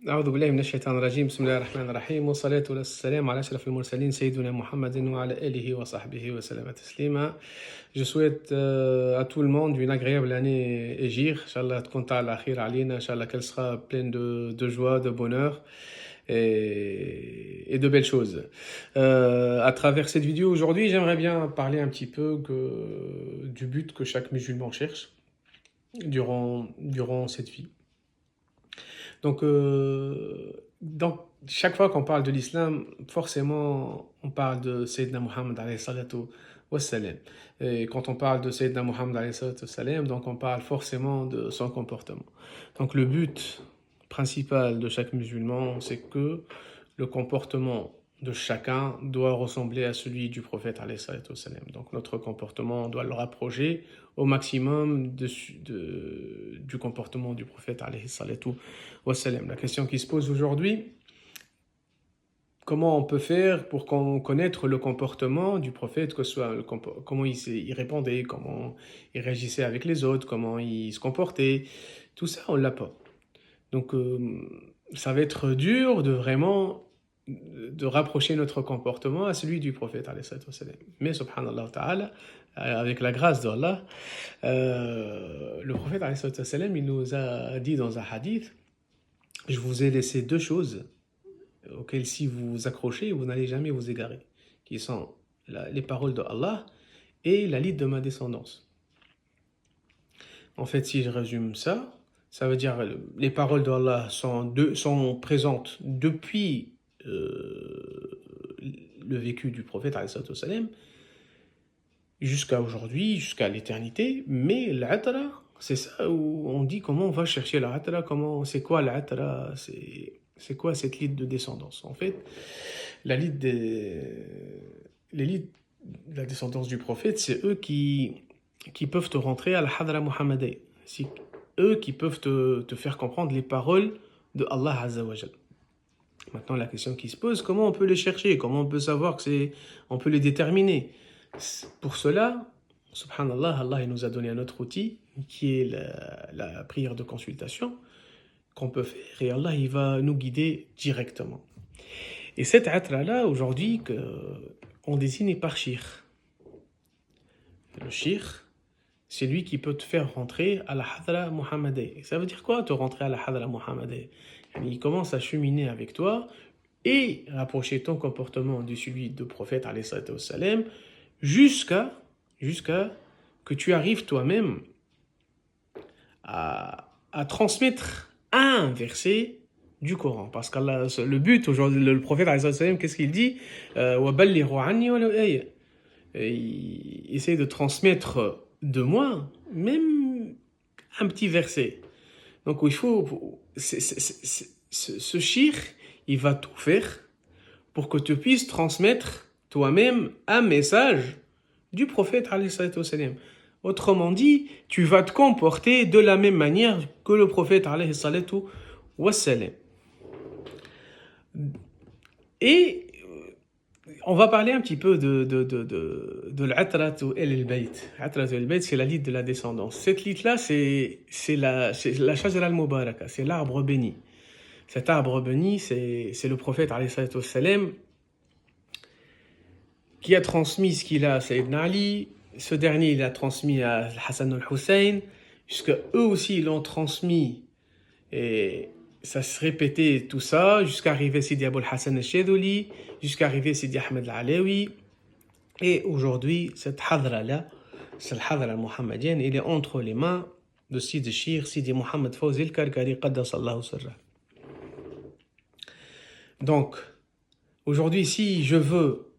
أعوذ بالله من الشيطان الرجيم بسم الله الرحمن الرحيم والصلاة والسلام على أشرف المرسلين سيدنا محمد وعلى آله وصحبه وسلم تسليما. Je souhaite à tout le monde une agréable année Égir. Inch'Allah, تكون طالع الأخير علينا. Inch'Allah, qu'elle sera pleine de joie, de bonheur et de belles choses. À travers cette vidéo aujourd'hui, j'aimerais bien parler un petit peu du but que chaque musulman cherche durant cette vie. Donc, chaque fois qu'on parle de l'islam, forcément, on parle de Sayyidina Muhammad alayhi salatu wassalam. Et quand on parle de Sayyidina Muhammad alayhi salatu wassalam, donc on parle forcément de son comportement. Donc, le but principal de chaque musulman, c'est que le comportement de chacun doit ressembler à celui du prophète alayhi salatu wassalam. Donc, notre comportement doit le rapprocher au maximum du comportement du prophète alayhi salatu wassalam. La question qui se pose aujourd'hui, comment on peut faire pour connaître le comportement du prophète, que ce soit comment il répondait, comment il réagissait avec les autres, comment il se comportait, tout ça on l'a pas. Donc ça va être dur de rapprocher notre comportement à celui du prophète alayhi salatu wassalam. Mais subhanallah ta'ala, avec la grâce d'Allah, le prophète alayhi salatu wassalam, il nous a dit dans un hadith: je vous ai laissé deux choses auxquelles si vous vous accrochez, vous n'allez jamais vous égarer, qui sont les paroles de Allah et la ligne de ma descendance. En fait, si je résume ça, ça veut dire les paroles de Allah sont présentes depuis le vécu du prophète alayhi salatu wassalam, jusqu'à aujourd'hui, jusqu'à l'éternité, mais l'atra, c'est ça où on dit comment on va chercher l'atra, c'est quoi l'atra, c'est quoi cette ligne de descendance. En fait, les lignes de la descendance du prophète, c'est eux qui peuvent te rentrer à la hadra muhammadiyya, c'est eux qui peuvent te faire comprendre les paroles de Allah Azza wa Jal. Maintenant, la question qui se pose, comment on peut les chercher, comment on peut savoir on peut les déterminer. Pour cela, subhanallah, Allah il nous a donné un autre outil qui est la prière de consultation qu'on peut faire et Allah il va nous guider directement. Et cette atra-là, aujourd'hui, on désigne par shir. Le shir, c'est lui qui peut te faire rentrer à la hadra muhammadiyya. Ça veut dire quoi, te rentrer à la hadra muhammadiyya? Il commence à cheminer avec toi et rapprocher ton comportement de celui du prophète alayhi salatu wassalam, jusqu'à que tu arrives toi-même à transmettre un verset du Coran. Parce que le but aujourd'hui, le prophète alayhi salatu wassalam, qu'est-ce qu'il dit? وَبَلِّغُوا عَنِّي وَلَوْ آيَةً. Il essaie de transmettre de moi même un petit verset. Donc il faut ce shir, il va tout faire pour que tu puisses transmettre toi-même un message du prophète alayhi salatu wassalam. Autrement dit, tu vas te comporter de la même manière que le prophète alayhi salatu wassalam. Et on va parler un petit peu de l'Atrat el-Bayt. L'Atrat el-Bayt, c'est la ligne de la descendance. Cette ligne-là, c'est la Shajara al-Mubaraka, c'est l'arbre béni. Cet arbre béni, c'est le prophète alayhi salatu wassalam qui a transmis ce qu'il a à Sayyidina Ali. Ce dernier, il a transmis à Hassan al-Hussein, jusqu'à eux aussi, ils l'ont transmis. Et ça se répétait tout ça, jusqu'à arriver Sidi Abul Hassan al-Shadhili, jusqu'à arriver Sidi Ahmed al-Alawi. Et aujourd'hui, cette hadra-là, cette hadra muhammadienne, il est entre les mains de Sidi Shir, Sidi Muhammad Fawzi al-Karkari, qaddasallahu sirrah. Donc, aujourd'hui, si je veux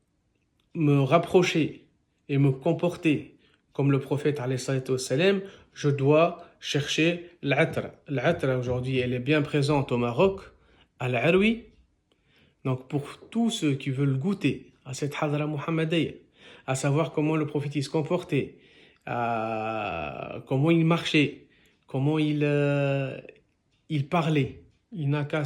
me rapprocher et me comporter comme le prophète alayhi salatu wassalam, je dois chercher l'atra. L'atra aujourd'hui, elle est bien présente au Maroc, à l'Arwi. Donc pour tous ceux qui veulent goûter à cette hadra muhammadiyya, à savoir comment le prophète il se comportait, comment il marchait, comment il parlait, il n'a qu'à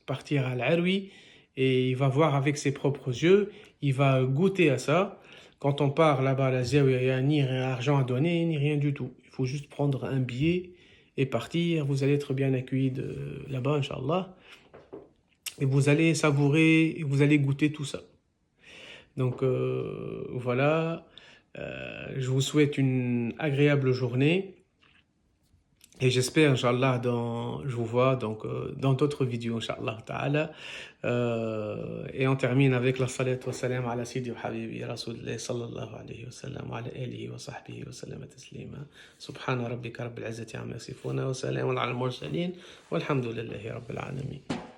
partir à l'Arwi et il va voir avec ses propres yeux, il va goûter à ça. Quand on part là-bas à la Zawiya, il n'y a ni argent à donner, ni rien du tout. Il faut juste prendre un billet et partir. Vous allez être bien accueillis là-bas, Inch'Allah. et vous allez savourer, et vous allez goûter tout ça. Donc voilà, je vous souhaite une agréable journée et j'espère, Inch'Allah, je vous vois donc, dans d'autres vidéos, Inch'Allah ta'ala. Et on termine avec la salat wa salam ala Sidi wa Habibi Rasulullah sallallahu alayhi wa sallam wa ala alihi wa sahbihi wa sallam taslima. Subhana rabbika rabbil izzati amma yasifuna wa salamun ala al-mursalin walhamdulillahi rabbil alamin.